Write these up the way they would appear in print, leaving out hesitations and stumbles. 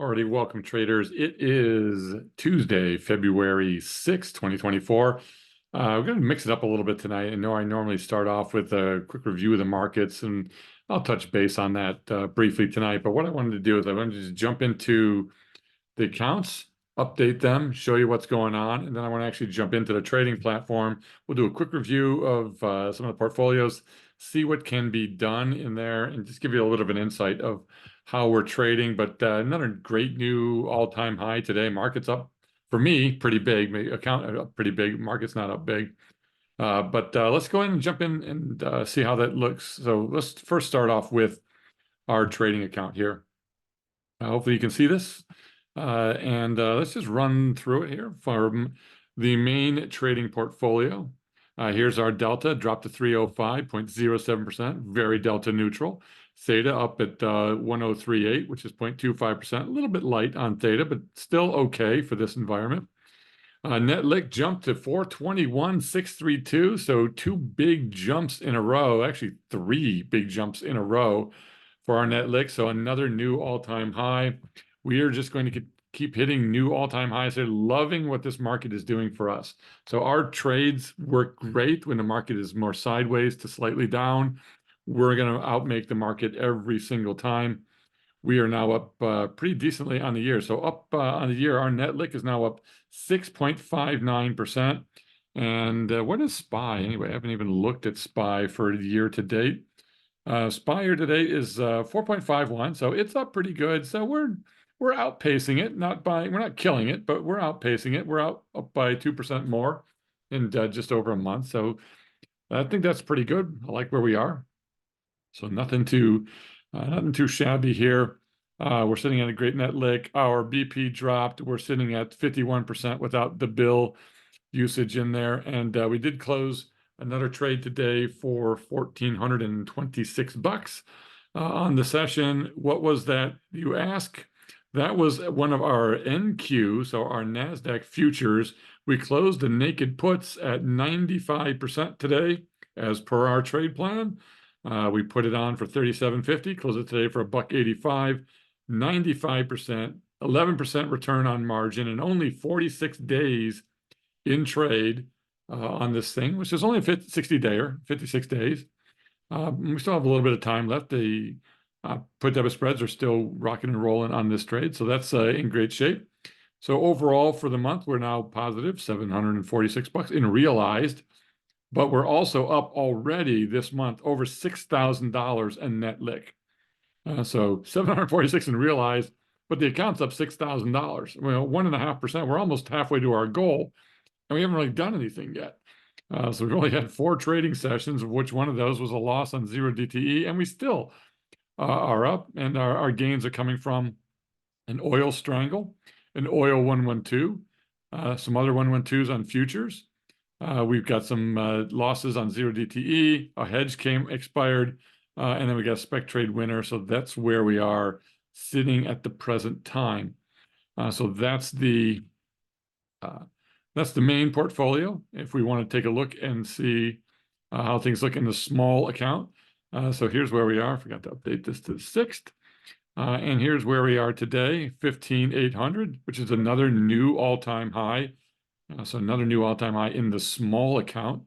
Already welcome traders. It is Tuesday, February 6th, 2024. We're going to mix it up a little bit tonight. I know I normally start off with a quick review of the markets, and I'll touch base on that briefly tonight. But what I wanted to do is I wanted to just jump into the accounts, update them, show you what's going on, and then I want to actually jump into the trading platform. We'll do a quick review of some of the portfolios, see what can be done in there, and just give you a little bit of an insight of how we're trading. But another great new all-time high today. Market's up for me pretty big. Account up pretty big. Market's not up big. But let's go ahead and jump in and see how that looks. So let's first start off with our trading account here. Hopefully you can see this. And let's just run through it here from the main trading portfolio. Here's our delta, dropped to 305.07%, very delta neutral. Theta up at 1038, which is 0.25%, a little bit light on theta, but still okay for this environment. Net lick jumped to 421.632, so two big jumps in a row, actually three big jumps in a row for our net lick, so another new all-time high. We are just going to keep hitting new all-time highs. They're loving what this market is doing for us. So our trades work great when the market is more sideways to slightly down. We're going to outmake the market every single time. We are now up pretty decently on the year. So up on the year, our net lick is now up 6.59%. And what is SPY anyway? I haven't even looked at SPY for the year to date. SPY year to date is 4.51, so it's up pretty good. So we're outpacing it, we're not killing it, but we're outpacing it. We're up by 2% more in just over a month. So I think that's pretty good. I like where we are. So nothing too shabby here. We're sitting at a great net lick. Our BP dropped. We're sitting at 51% without the bill usage in there. And we did close another trade today for $1,426 on the session. What was that, you ask? That was one of our NQ, so our NASDAQ futures. We closed the naked puts at 95% today, as per our trade plan. We put it on for $37.50, closed it today for $1.85, 95%, 11% return on margin, and only 46 days in trade on this thing, which is only a 60-dayer, 56 days. We still have a little bit of time left. The put debit spreads are still rocking and rolling on this trade, so that's in great shape. So overall for the month, we're now positive $746 in realized, but we're also up already this month over $6,000 in net lick. So $746 in realized, but the account's up $6,000. Well, 1.5%. We're almost halfway to our goal, and we haven't really done anything yet. So we've only had 4 trading sessions, of which one of those was a loss on 0 DTE, and we still are up, and our gains are coming from an oil strangle, an oil 112, some other 112s on futures. We've got some losses on 0 DTE. A hedge expired, and then we got a spec trade winner. So that's where we are sitting at the present time. So that's the main portfolio. If we want to take a look and see how things look in the small account. So here's where we are. I forgot to update this to the 6th. And here's where we are today, 15,800, which is another new all-time high. So another new all-time high in the small account.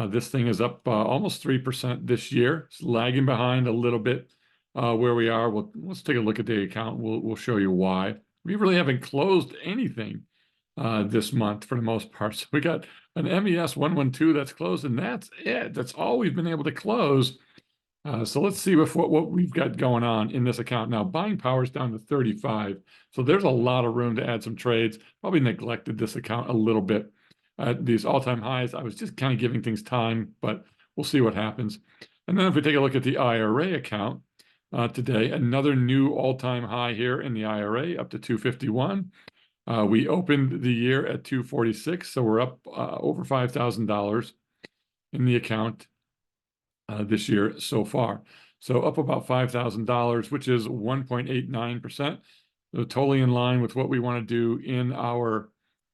This thing is up almost 3% this year. It's lagging behind a little bit where we are. Let's take a look at the account. We'll show you why. We really haven't closed anything this month for the most part. So we got an MES 112 that's closed, and that's it. That's all we've been able to close. So let's see what we've got going on in this account now. Buying power is down to 35. So there's a lot of room to add some trades. Probably neglected this account a little bit at these all-time highs. I was just kind of giving things time, but we'll see what happens. And then if we take a look at the IRA account today, another new all-time high here in the IRA, up to 251. We opened the year at 246, so we're up over $5,000 in the account this year so far. So up about $5,000, which is 1.89%. So totally in line with what we want to do in our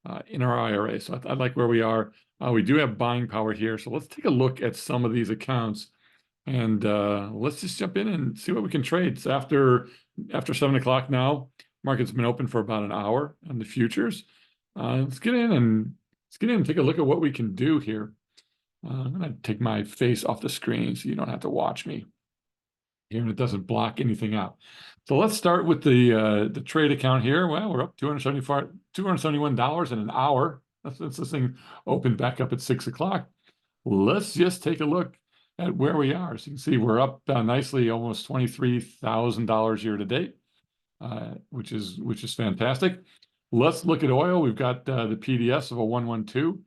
IRA. So I like where we are. We do have buying power here. So let's take a look at some of these accounts, and let's just jump in and see what we can trade. So after 7 o'clock now, Market's been open for about an hour on the futures. Let's get in and take a look at what we can do here. I'm going to take my face off the screen so you don't have to watch me here, and it doesn't block anything out. So let's start with the trade account here. Well, we're up $271 in an hour. Since this thing opened back up at 6 o'clock. Let's just take a look at where we are. So you can see we're up nicely, almost $23,000 year to date, which is fantastic. Let's look at oil. We've got the PDS of a 112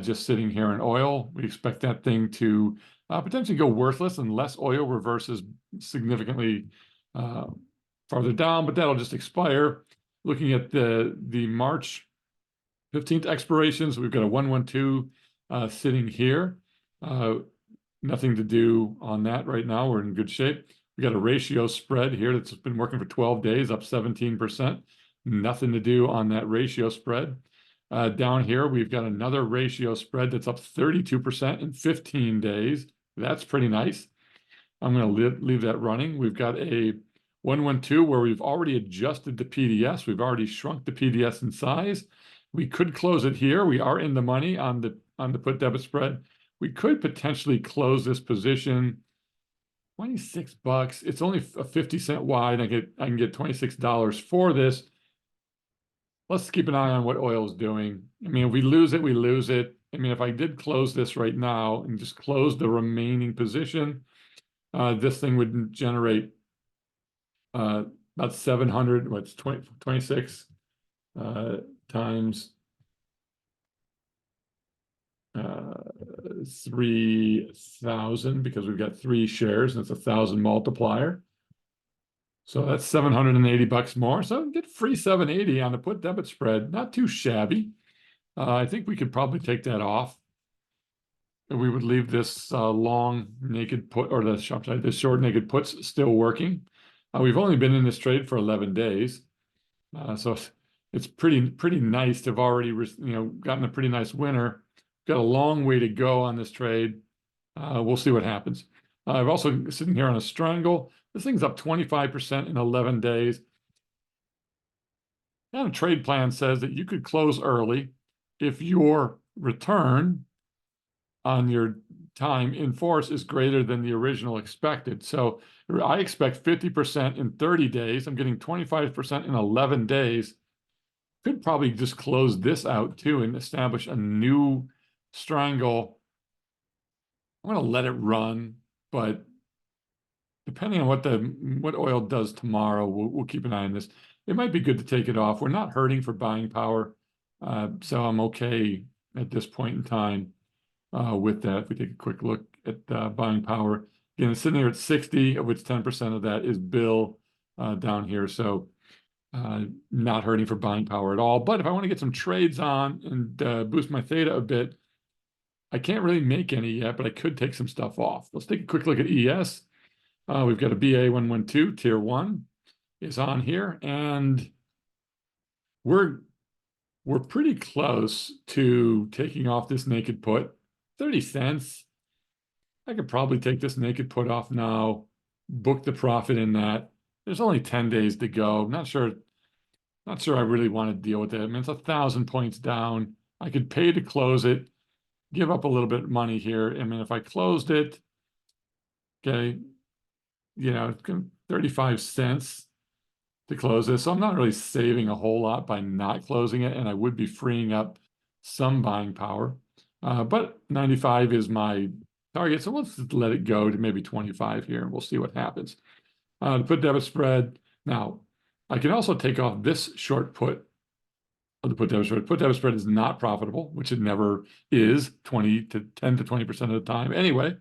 just sitting here in oil. We expect that thing to potentially go worthless unless oil reverses significantly farther down, but that'll just expire. Looking at the March 15th expirations, we've got a 112 sitting here. Nothing to do on that right now. We're in good shape. We got a ratio spread here that's been working for 12 days, up 17%. Nothing to do on that ratio spread. Down here, we've got another ratio spread that's up 32% in 15 days. That's pretty nice. I'm going to leave that running. We've got a 112 where we've already adjusted the PDS. We've already shrunk the PDS in size. We could close it here. We are in the money on the put debit spread. We could potentially close this position $26. It's only a 50-cent wide. I can get $26 for this. Let's keep an eye on what oil is doing. I mean, if we lose it, we lose it. I mean, if I did close this right now and just close the remaining position, this thing would generate about 700, what's 26 times 3,000, because we've got 3 shares and it's 1,000 multiplier. So that's $780 more. So get free 780 on the put debit spread. Not too shabby. I think we could probably take that off. And we would leave this long naked put, or the short naked puts still working. We've only been in this trade for 11 days. So it's pretty nice to have already gotten a pretty nice winner. Got a long way to go on this trade. We'll see what happens. I've also sitting here on a strangle. This thing's up 25% in 11 days. And a trade plan says that you could close early if your return on your time in force is greater than the original expected. So I expect 50% in 30 days. I'm getting 25% in 11 days. Could probably just close this out too and establish a new strangle. I'm going to let it run, but depending on what oil does tomorrow, we'll keep an eye on this. It might be good to take it off. We're not hurting for buying power, so I'm okay at this point in time with that. If we take a quick look at buying power, again, it's sitting here at 60, of which 10% of that is bill down here. So not hurting for buying power at all. But if I want to get some trades on and boost my theta a bit, I can't really make any yet, but I could take some stuff off. Let's take a quick look at ES. We've got a BA 112 tier 1 is on here, and we're pretty close to taking off this naked put. 30 cents. I could probably take this naked put off now, book the profit in that. There's only 10 days to go. Not sure I really want to deal with it. I mean, it's 1,000 points down. I could pay to close it, give up a little bit of money here. I mean, if I closed it, okay, it's 35 cents to close this. So I'm not really saving a whole lot by not closing it, and I would be freeing up some buying power. But 95 is my target, so let's let it go to maybe 25 here, and we'll see what happens. The put debit spread. Now, I can also take off this short put of the put debit spread. Put debit spread is not profitable, which it never is, 10 to 20% of the time anyway.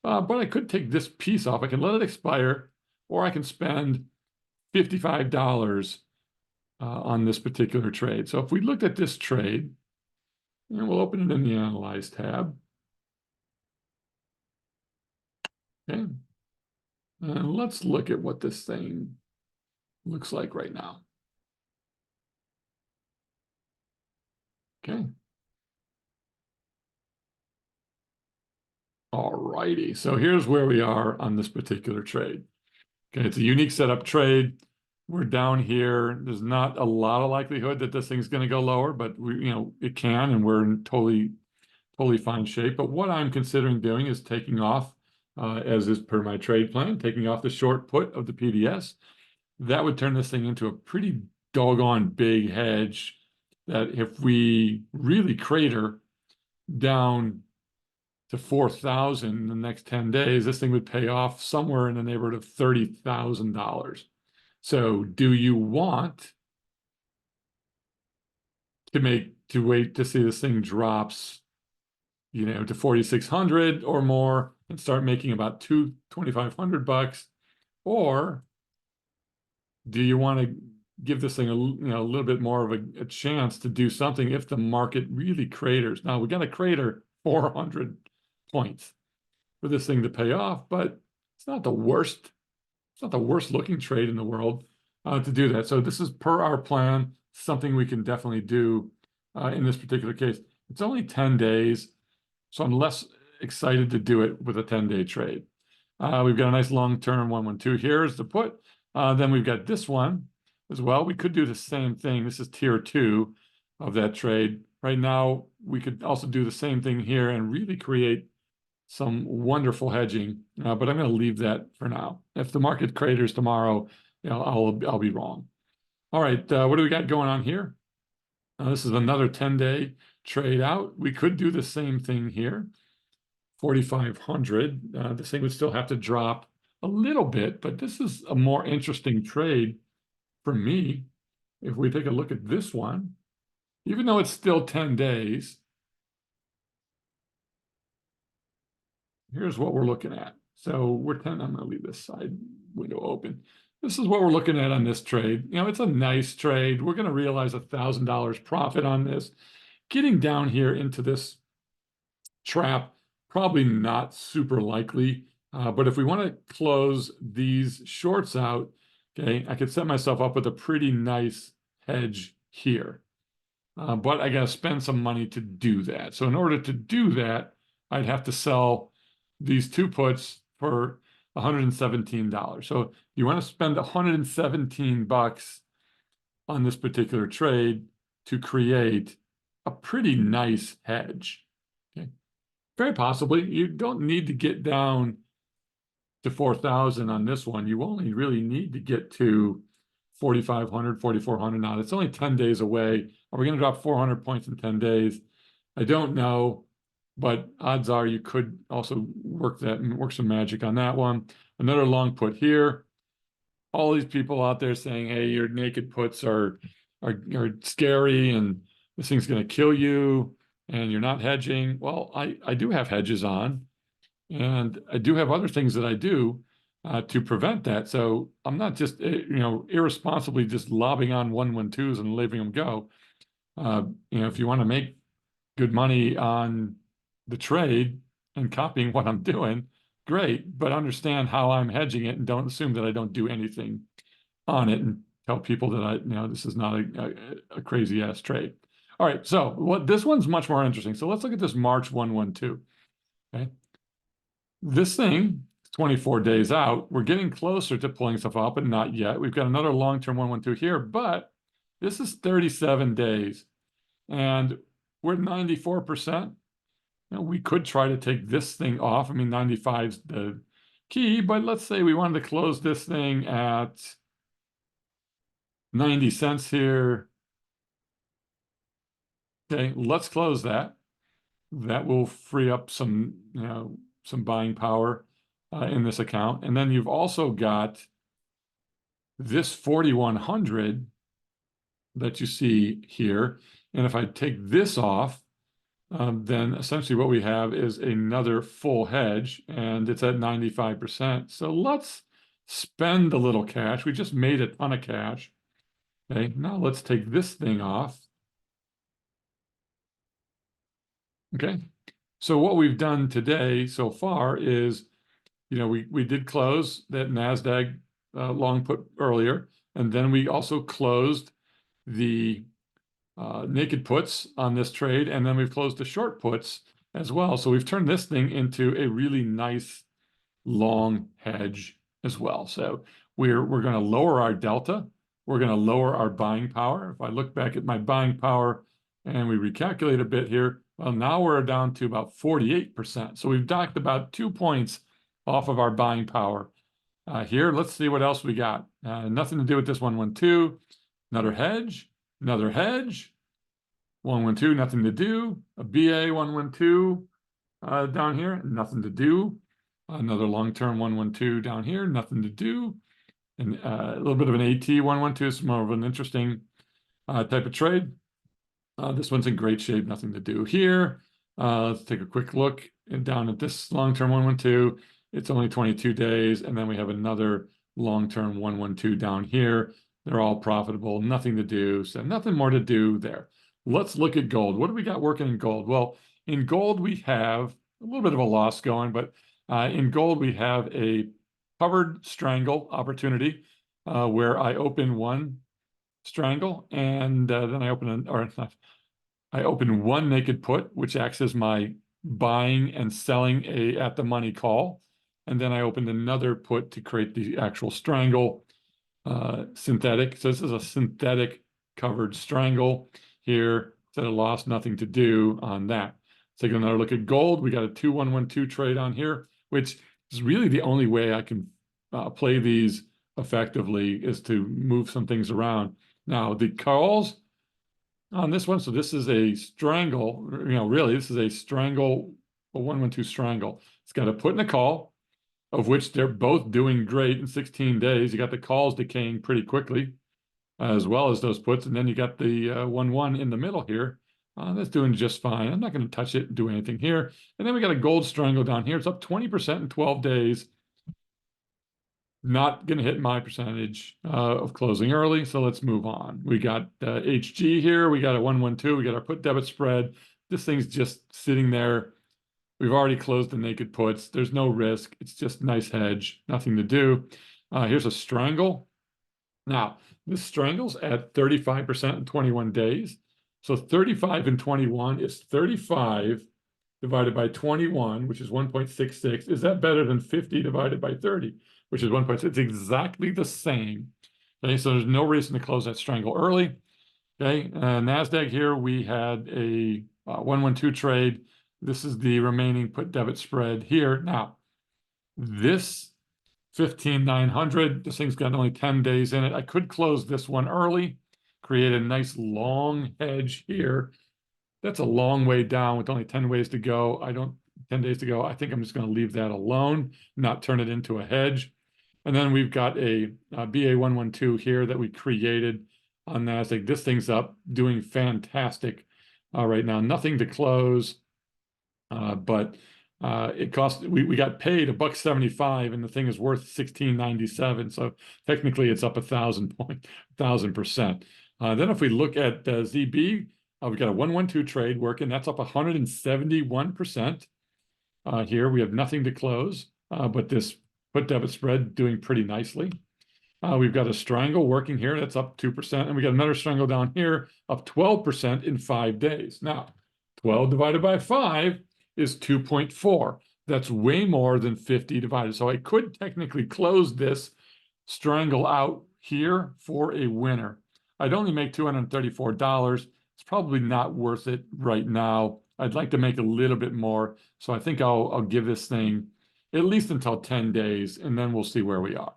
But I could take this piece off. I can let it expire, or I can spend $55 on this particular trade. So if we looked at this trade, and we'll open it in the Analyze tab. Okay. And let's look at what this thing looks like right now. Okay. All righty. So here's where we are on this particular trade. Okay, it's a unique setup trade. we're down here. There's not a lot of likelihood that this thing's going to go lower, but it can, and we're in totally fine shape. But what I'm considering doing is taking off, as is per my trade plan, taking off the short put of the PDS. That would turn this thing into a pretty doggone big hedge that if we really crater down to 4,000 in the next 10 days, this thing would pay off somewhere in the neighborhood of $30,000. So do you want to wait to see this thing drops, to 4,600 or more and start making about 2,500 bucks? Or do you want to give this thing a little bit more of a chance to do something if the market really craters? Now we got to crater 400 points for this thing to pay off, but it's not the worst. It's not the worst looking trade in the world to do that. So this is per our plan, something we can definitely do in this particular case. It's only 10 days, so I'm less excited to do it with a 10-day trade. We've got a nice long-term 112 here is the put. Then we've got this one as well. We could do the same thing. This is tier 2 of that trade. Right now, we could also do the same thing here and really create some wonderful hedging, but I'm going to leave that for now. If the market craters tomorrow, I'll be wrong. All right, what do we got going on here? This is another 10-day trade out. We could do the same thing here. 4,500. This thing would still have to drop a little bit, but this is a more interesting trade for me. If we take a look at this one, even though it's still 10 days, here's what we're looking at. So I'm going to leave this side window open. This is what we're looking at on this trade. It's a nice trade. We're going to realize $1,000 profit on this. Getting down here into this trap, probably not super likely. But if we want to close these shorts out, okay, I could set myself up with a pretty nice hedge here. But I got to spend some money to do that. So in order to do that, I'd have to sell these two puts for $117. So you want to spend 117 bucks on this particular trade to create a pretty nice hedge. Okay. Very possibly, you don't need to get down to 4,000 on this one. You only really need to get to 4,500, 4,400 now. It's only 10 days away. Are we going to drop 400 points in 10 days? I don't know, but odds are you could also work some magic on that one. Another long put here. All these people out there saying, hey, your naked puts are scary and this thing's going to kill you and you're not hedging. Well, I do have hedges on, and I do have other things that I do to prevent that. So I'm not just irresponsibly just lobbing on 112s and leaving them go. If you want to make good money on the trade and copying what I'm doing, great. But understand how I'm hedging it, and don't assume that I don't do anything on it, and tell people that this is not a crazy ass trade. All right, so this one's much more interesting. So let's look at this March 112. Okay, this thing, 24 days out, we're getting closer to pulling stuff out, but not yet. We've got another long-term 112 here, but this is 37 days, and we're at 94%. We could try to take this thing off. I mean, 95 is the key, but let's say we wanted to close this thing at 90 cents here. Okay, let's close that. That will free up some buying power in this account. And then you've also got this 4,100 that you see here. And if I take this off, then essentially what we have is another full hedge, and it's at 95%. So let's spend a little cash. We just made a ton of cash. Okay, now let's take this thing off. Okay, so what we've done today so far is, we did close that NASDAQ long put earlier, and then we also closed the naked puts on this trade, and then we've closed the short puts as well. So we've turned this thing into a really nice long hedge as well. So we're going to lower our delta we're going to lower our buying power. If I look back at my buying power and we recalculate a bit here, well, now we're down to about 48%. So we've docked about 2 points off of our buying power. Here, let's see what else we got. Nothing to do with this 112. Another hedge, 112, nothing to do. A BA 112 down here, nothing to do. Another long-term 112 down here, nothing to do. And a little bit of an AT 112 is more of an interesting type of trade. This one's in great shape, nothing to do here. Let's take a quick look down at this long-term 112. It's only 22 days, and then we have another long-term 112 down here. They're all profitable, nothing to do, so nothing more to do there. Let's look at gold. What do we got working in gold? Well, in gold, we have a little bit of a loss going, but in gold, we have a covered strangle opportunity where I open one strangle and then I open I open one naked put, which acts as my buying and selling a at the money call. And then I opened another put to create the actual strangle synthetic. So this is a synthetic covered strangle here. Instead of loss, nothing to do on that. Take another look at gold. We got a 2112 trade on here, which is really the only way I can play these effectively is to move some things around. Now, the calls on this one, so this is a strangle, really, this is a strangle, a 112 strangle. It's got a put and a call, of which they're both doing great in 16 days. You got the calls decaying pretty quickly, as well as those puts, and then you got the 1-1 in the middle here. That's doing just fine. I'm not going to touch it and do anything here. And then we got a gold strangle down here. It's up 20% in 12 days. Not going to hit my percentage of closing early, so let's move on. We got HG here. We got a 112. We got our put debit spread. This thing's just sitting there. We've already closed the naked puts. There's no risk. It's just nice hedge. Nothing to do. Here's a strangle. Now, this strangle's at 35% in 21 days. So 35 and 21 is 35 divided by 21, which is 1.66. Is that better than 50 divided by 30, which is 1.6? It's exactly the same. Okay, so there's no reason to close that strangle early. Okay, NASDAQ here, we had a 112 trade. This is the remaining put debit spread here. Now, this 15,900, this thing's got only 10 days in it. I could close this one early, create a nice long hedge here. That's a long way down with only 10 days to go. 10 days to go. I think I'm just going to leave that alone, not turn it into a hedge. And then we've got a BA112 here that we created on NASDAQ. This thing's up, doing fantastic right now. Nothing to close, but it cost, we got paid $1.75 and the thing is worth $16.97. So technically it's up 1,000%. Then if we look at ZB, we've got a 112 trade working. That's up 171%. Here we have nothing to close, but this put debit spread doing pretty nicely. We've got a strangle working here. That's up 2%. And we got another strangle down here up 12% in 5 days. Now, 12 divided by 5 is 2.4. That's way more than 50 divided. So I could technically close this strangle out here for a winner. I'd only make $234. It's probably not worth it right now. I'd like to make a little bit more. So I think I'll give this thing at least until 10 days, and then we'll see where we are.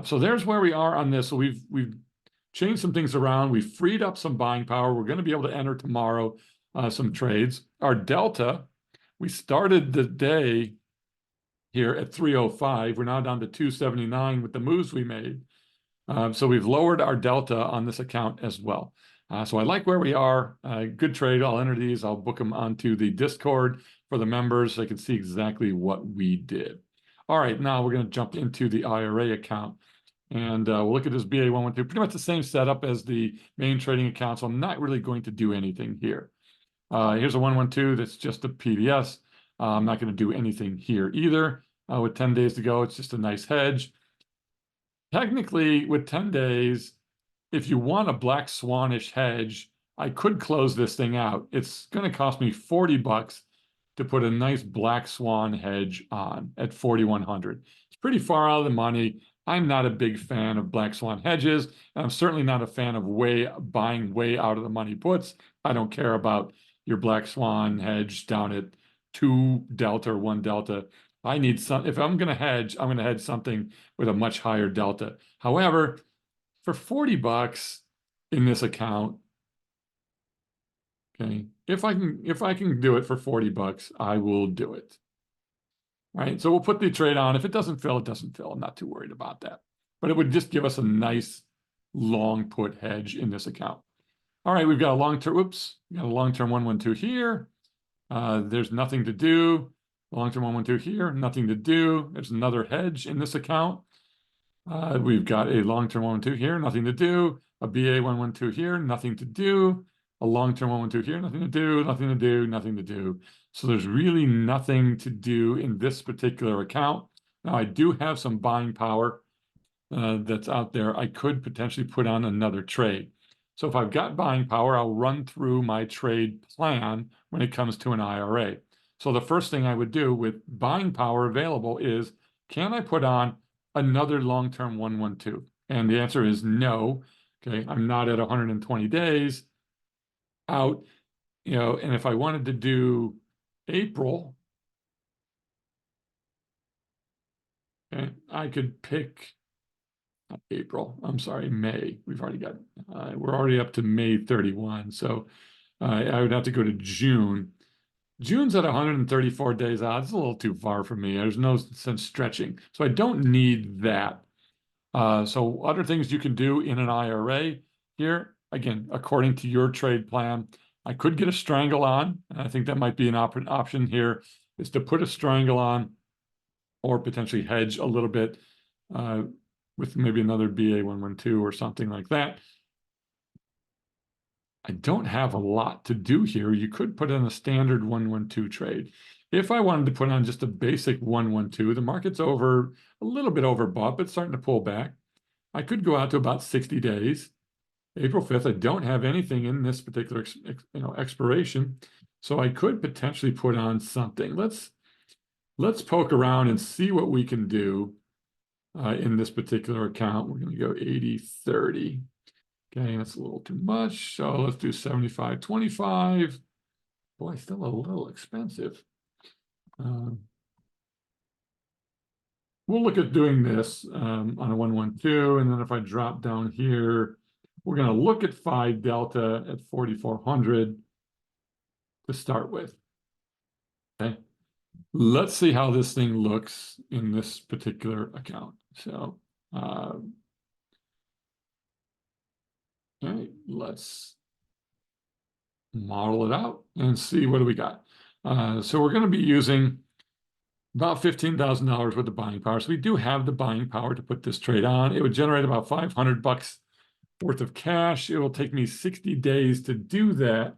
So there's where we are on this. So we've changed some things around. We've freed up some buying power. We're going to be able to enter tomorrow some trades. Our delta, we started the day here at 305. We're now down to 279 with the moves we made. So we've lowered our delta on this account as well. So I like where we are. Good trade. I'll enter these. I'll book them onto the Discord for the members so they can see exactly what we did. All right, now we're going to jump into the IRA account. And we'll look at this BA112. Pretty much the same setup as the main trading account, so I'm not really going to do anything here. Here's a 112 that's just a PDS. I'm not going to do anything here either. With 10 days to go, it's just a nice hedge. Technically, with 10 days, if you want a black swanish hedge, I could close this thing out. It's going to cost me $40 to put a nice black swan hedge on at 4,100. It's pretty far out of the money. I'm not a big fan of black swan hedges, and I'm certainly not a fan of buying way out of the money puts. I don't care about your black swan hedge down at 2 delta or 1 delta. I need some, if I'm going to hedge, I'm going to hedge something with a much higher delta. However, for 40 bucks in this account, okay, if I can do it for 40 bucks, I will do it. Right? So we'll put the trade on. If it doesn't fill, it doesn't fill. I'm not too worried about that. But it would just give us a nice long put hedge in this account. All right, we've got a long-term, oops, we got a long-term 112 here. There's nothing to do. Long-term 112 here, nothing to do. There's another hedge in this account. We've got a long-term 112 here, nothing to do. A BA 112 here, nothing to do. A long-term 112 here, nothing to do, nothing to do, nothing to do. So there's really nothing to do in this particular account. Now I do have some buying power that's out there. I could potentially put on another trade. So if I've got buying power, I'll run through my trade plan when it comes to an IRA. So the first thing I would do with buying power available is, can I put on another long-term 112? And the answer is no. Okay, I'm not at 120 days out, and if I wanted to do April, okay, I could pick April. I'm sorry, May. We're already up to May 31. So I would have to go to June. June's at 134 days out. It's a little too far for me. There's no sense stretching. So I don't need that. So other things you can do in an IRA here, again, according to your trade plan, I could get a strangle on. And I think that might be an option here, is to put a strangle on or potentially hedge a little bit with maybe another BA 112 or something like that. I don't have a lot to do here. You could put in a standard 112 trade. If I wanted to put on just a basic 112, the market's a little bit overbought, but starting to pull back. I could go out to about 60 days. April 5th, I don't have anything in this particular expiration. So I could potentially put on something. Let's poke around and see what we can do in this particular account. We're going to go 80-30. Okay, that's a little too much. So let's do 75-25. Boy, still a little expensive. We'll look at doing this on a 112, and then if I drop down here, we're going to look at 5 delta at 4,400 to start with. Okay, let's see how this thing looks in this particular account. So, okay, let's model it out and see what do we got. So we're going to be using about $15,000 worth of buying power. So we do have the buying power to put this trade on. It would generate about 500 bucks worth of cash. It will take me 60 days to do that.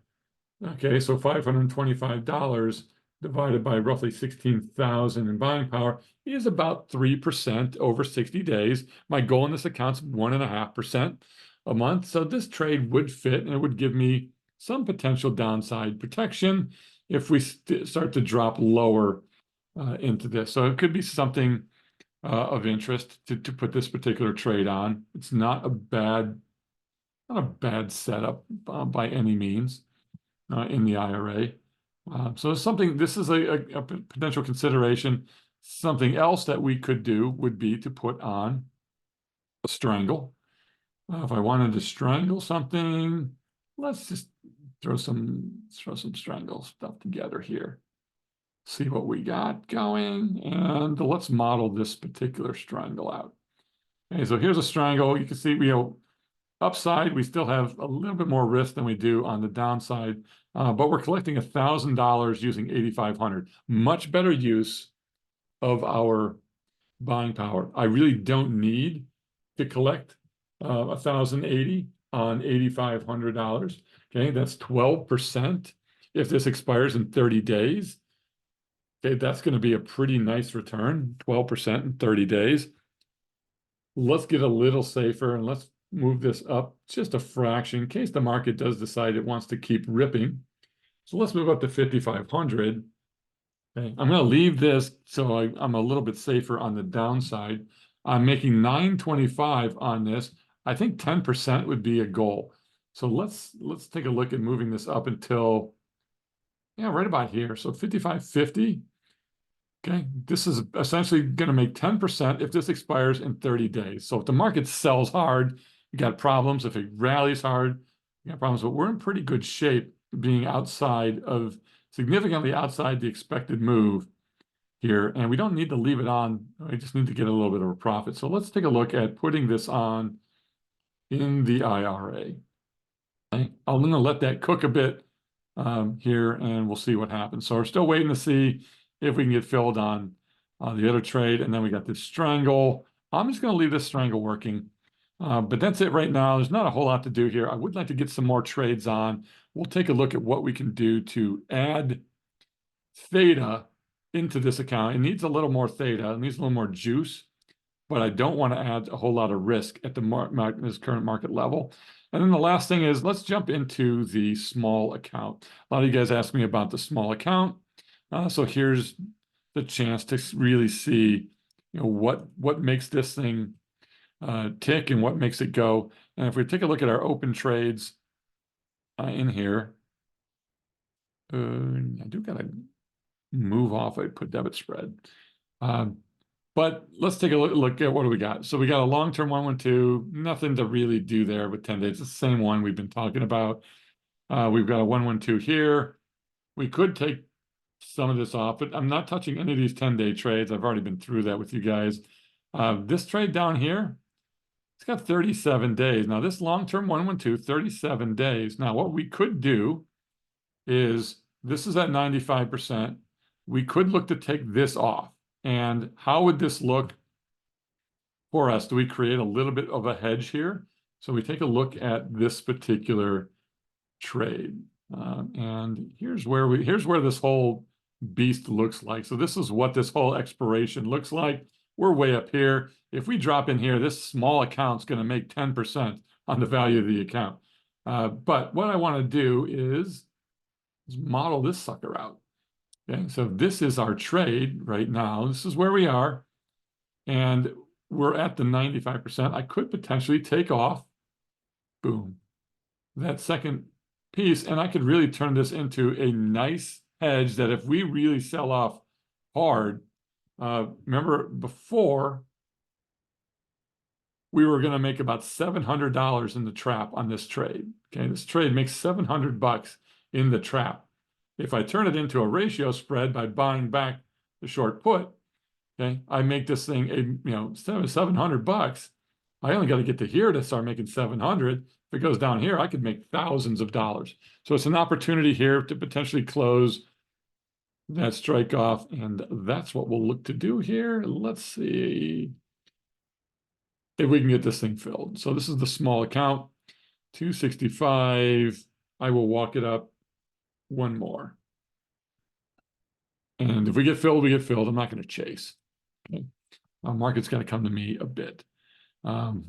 Okay, so $525 divided by roughly 16,000 in buying power is about 3% over 60 days. My goal in this account is 1.5% a month. So this trade would fit, and it would give me some potential downside protection if we start to drop lower into this. So it could be something of interest to put this particular trade on. It's not a bad setup by any means in the IRA. So this is a potential consideration. Something else that we could do would be to put on a strangle. If I wanted to strangle something, let's just throw some strangle stuff together here. See what we got going, and let's model this particular strangle out. Okay, so here's a strangle. You can see upside, we still have a little bit more risk than we do on the downside, but we're collecting $1,000 using 8,500. Much better use of our buying power. I really don't need to collect 1,080 on $8,500. Okay, that's 12%. If this expires in 30 days, okay, that's going to be a pretty nice return, 12% in 30 days. Let's get a little safer and let's move this up just a fraction in case the market does decide it wants to keep ripping. So let's move up to 5,500. Okay, I'm going to leave this so I'm a little bit safer on the downside. I'm making 925 on this. I think 10% would be a goal. So let's take a look at moving this up until, yeah, right about here. So 55.50. Okay, this is essentially going to make 10% if this expires in 30 days. So if the market sells hard, you got problems. If it rallies hard, you got problems. But we're in pretty good shape being significantly outside the expected move here. And we don't need to leave it on. We just need to get a little bit of a profit. So let's take a look at putting this on in the IRA. Okay, I'm going to let that cook a bit here, and we'll see what happens. So we're still waiting to see if we can get filled on the other trade. And then we got this strangle. I'm just going to leave this strangle working. But that's it right now. There's not a whole lot to do here. I would like to get some more trades on. We'll take a look at what we can do to add theta into this account. It needs a little more theta. It needs a little more juice, but I don't want to add a whole lot of risk at this current market level. And then the last thing is, let's jump into the small account. A lot of you guys ask me about the small account. So here's the chance to really see, what makes this thing tick and what makes it go. And if we take a look at our open trades in here, I do got to move off. I put debit spread. But let's take a look at what do we got. So we got a long-term 112, nothing to really do there with 10 days. It's the same one we've been talking about. We've got a 112 here. We could take some of this off, but I'm not touching any of these 10-day trades. I've already been through that with you guys. This trade down here, it's got 37 days. Now this long-term 112, 37 days. Now what we could do is, this is at 95%. We could look to take this off. And how would this look for us? Do we create a little bit of a hedge here? So we take a look at this particular trade. And here's where this whole beast looks like. So this is what this whole expiration looks like. We're way up here. If we drop in here, this small account's going to make 10% on the value of the account. But what I want to do is model this sucker out. Okay, so this is our trade right now. This is where we are. And we're at the 95%. I could potentially take off, boom, that second piece, and I could really turn this into a nice hedge that if we really sell off hard, remember before, we were going to make about $700 in the trap on this trade. Okay, this trade makes $700 in the trap. If I turn it into a ratio spread by buying back the short put, okay, I make this thing $700. I only got to get to here to start making 700. If it goes down here, I could make thousands of dollars. So it's an opportunity here to potentially close that strike off, and that's what we'll look to do here. Let's see if we can get this thing filled. So this is the small account, 265. I will walk it up one more. And if we get filled, we get filled. I'm not going to chase. Okay. Market's got to come to me a bit. So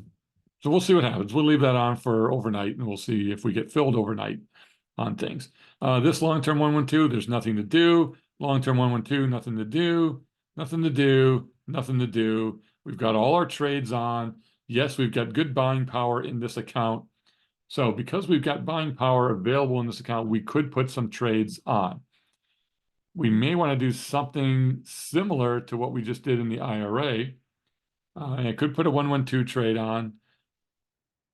we'll see what happens. We'll leave that on for overnight, and we'll see if we get filled overnight on things. This long-term 112, there's nothing to do. Long-term 112, nothing to do. Nothing to do. Nothing to do. We've got all our trades on. Yes, we've got good buying power in this account. So because we've got buying power available in this account, we could put some trades on. We may want to do something similar to what we just did in the IRA. And I could put a 112 trade on,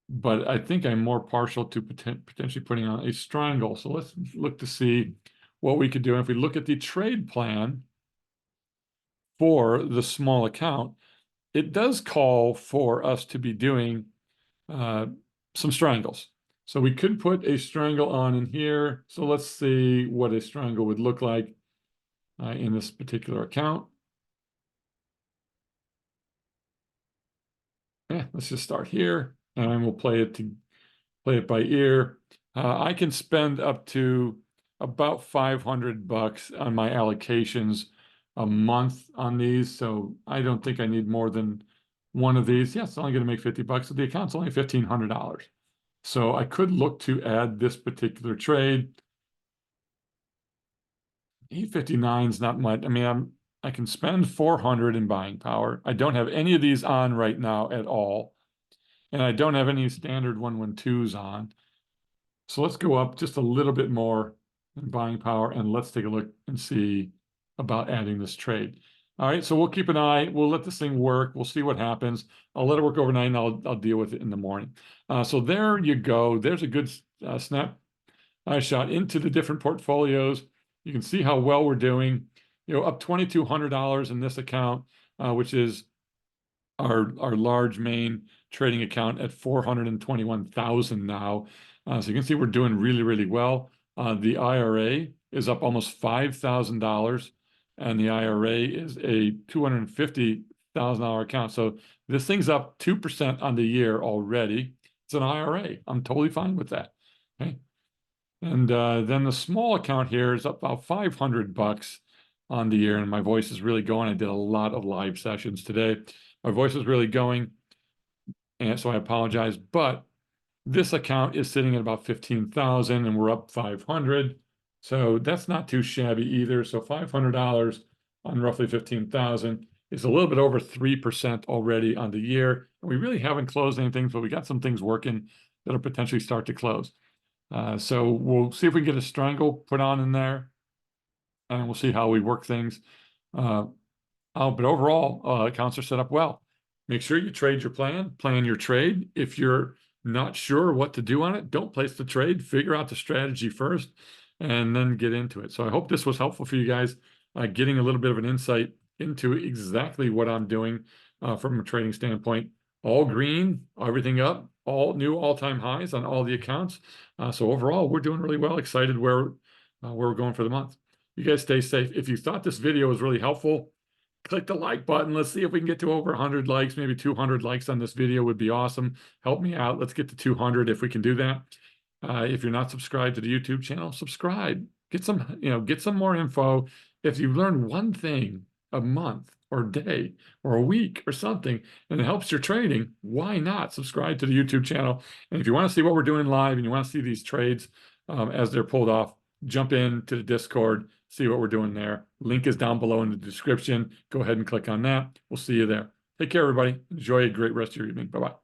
but I think I'm more partial to potentially putting on a strangle. So let's look to see what we could do. And if we look at the trade plan for the small account, it does call for us to be doing some strangles. So we could put a strangle on in here. So let's see what a strangle would look like in this particular account. Yeah, let's just start here, and we'll play it by ear. I can spend up to about $500 on my allocations a month on these, so I don't think I need more than one of these. Yeah, it's only going to make $50, so the account's only $1,500. So I could look to add this particular trade. 859 is not much. I mean, I can spend 400 in buying power. I don't have any of these on right now at all. And I don't have any standard 112s on. So let's go up just a little bit more in buying power and let's take a look and see about adding this trade. All right, so we'll keep an eye. We'll let this thing work. We'll see what happens. I'll let it work overnight and I'll deal with it in the morning. So there you go. There's a good snap shot into the different portfolios. You can see how well we're doing. Up $2,200 in this account, which is our large main trading account at 421,000 now. So you can see we're doing really, really well. The IRA is up almost $5,000, and the IRA is a $250,000 account. So this thing's up 2% on the year already. It's an IRA. I'm totally fine with that. Okay. And then the small account here is up about 500 bucks on the year, and my voice is really going. I did a lot of live sessions today. My voice is really going, and so I apologize. But this account is sitting at about 15,000, and we're up 500. So that's not too shabby either. So $500 on roughly 15,000 is a little bit over 3% already on the year. And we really haven't closed anything, but we got some things working that'll potentially start to close. So we'll see if we can get a strangle put on in there, and we'll see how we work things. But overall, accounts are set up well. Make sure you trade your plan your trade. If you're not sure what to do on it, don't place the trade. Figure out the strategy first and then get into it. So I hope this was helpful for you guys, getting a little bit of an insight into exactly what I'm doing from a trading standpoint. All green, everything up, all new all-time highs on all the accounts. So overall, we're doing really well. Excited where we're going for the month. You guys stay safe. If you thought this video was really helpful, click the like button. Let's see if we can get to over 100 likes, maybe 200 likes on this video would be awesome. Help me out. Let's get to 200 if we can do that. If you're not subscribed to the YouTube channel, subscribe. Get some more info. If you learn one thing a month or a day or a week or something, and it helps your trading, why not subscribe to the YouTube channel? And if you want to see what we're doing live and you want to see these trades as they're pulled off, jump into the Discord, see what we're doing there. Link is down below in the description. Go ahead and click on that. We'll see you there. Take care, everybody. Enjoy a great rest of your evening. Bye-bye.